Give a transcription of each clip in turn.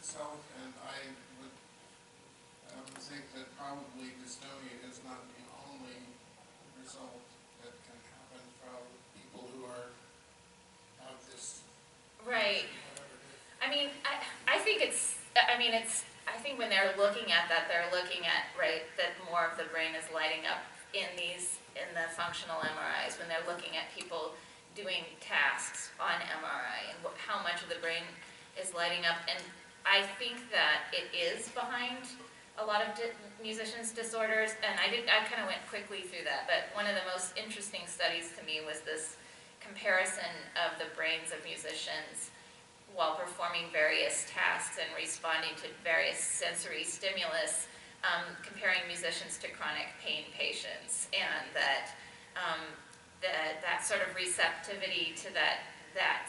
itself, and I would think that probably dystonia is not the only result that can happen from people who have this. Right. I mean, I think I think when they're looking at that, they're looking at, right, that more of the brain is lighting up in the functional MRIs, when they're looking at people doing tasks on MRI and how much of the brain is lighting up. And I think that it is behind a lot of musicians' disorders, and I kind of went quickly through that, but one of the most interesting studies to me was this comparison of the brains of musicians while performing various tasks and responding to various sensory stimulus, comparing musicians to chronic pain patients, and that sort of receptivity to that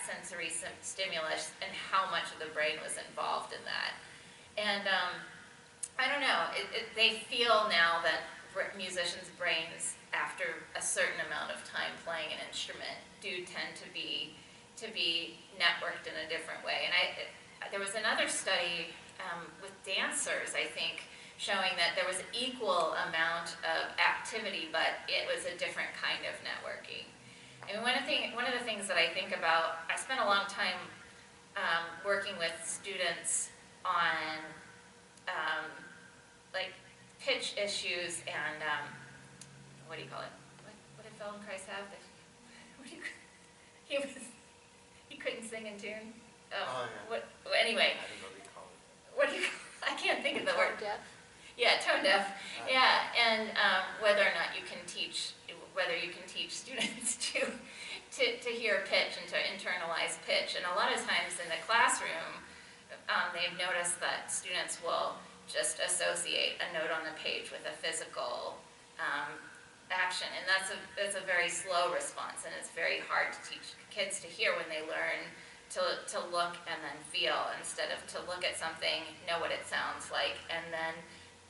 sensory stimulus and how much of the brain was involved in that. And I don't know, they feel now that musicians' brains, after a certain amount of time playing an instrument, do tend to be networked in a different way. And there was another study with dancers, I think, showing that there was an equal amount of activity, but it was a different kind of networking. And one of the things that I think about, I spent a long time working with students on like pitch issues and what do you call it? What did Feldenkrais have? He couldn't sing in tune. Oh, yeah. Anyway. I don't know what you call it. What do you? I can't think of the word. Tone deaf? Yeah, tone deaf. Yeah, and whether or not you can teach students to hear pitch and to internalize pitch. And a lot of times in the classroom, they've noticed that students will just associate a note on the page with a physical action, and that's a very slow response, and it's very hard to teach kids to hear when they learn to look and then feel, instead of to look at something, know what it sounds like, and then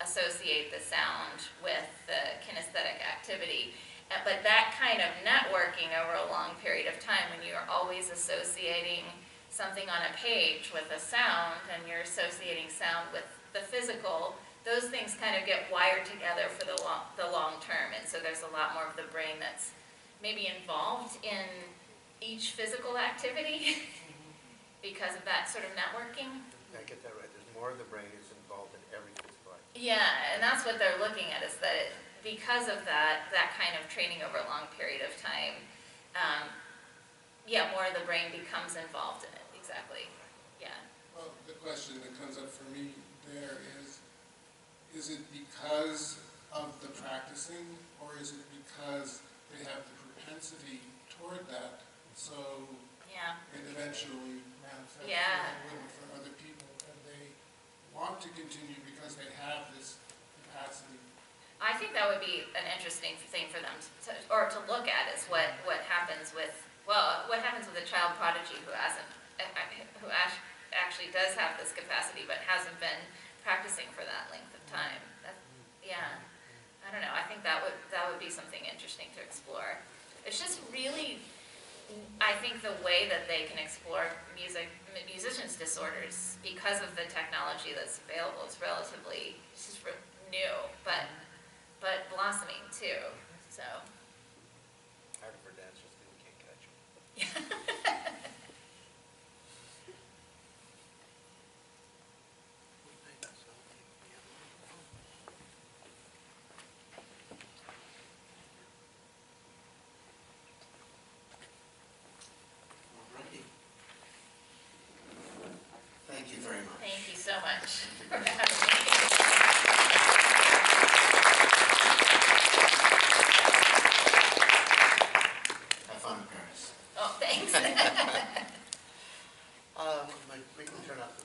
associate the sound with the kinesthetic activity. But that kind of networking over a long period of time, when you're always associating something on a page with a sound, and you're associating sound with the physical, those things kind of get wired together for the long term, and so there's a lot more of the brain that's maybe involved in each physical activity because of that sort of networking. I get that right. There's more of the brain is involved in every physical activity. Yeah, and that's what they're looking at, is that because of that kind of training over a long period of time, yeah, more of the brain becomes involved in it. Exactly. Yeah. Well, the question that comes up for me there is it because of the practicing, or is it because they have the propensity toward that, so Yeah. it eventually manifests for other people, and they want to continue because they have this capacity? I think that would be an interesting thing for them to look at, is what happens with a child prodigy who actually does have this capacity but hasn't been practicing for that length of time. Yeah, I don't know. I think that would be something interesting to explore. It's just really, I think, the way that they can explore musicians' disorders, because of the technology that's available, is relatively just new, but blossoming too. So. Hard for dancers because we can't catch them. Alrighty. Thank you very much. Thank you so much. Have fun in Paris. Oh, thanks. We can turn off the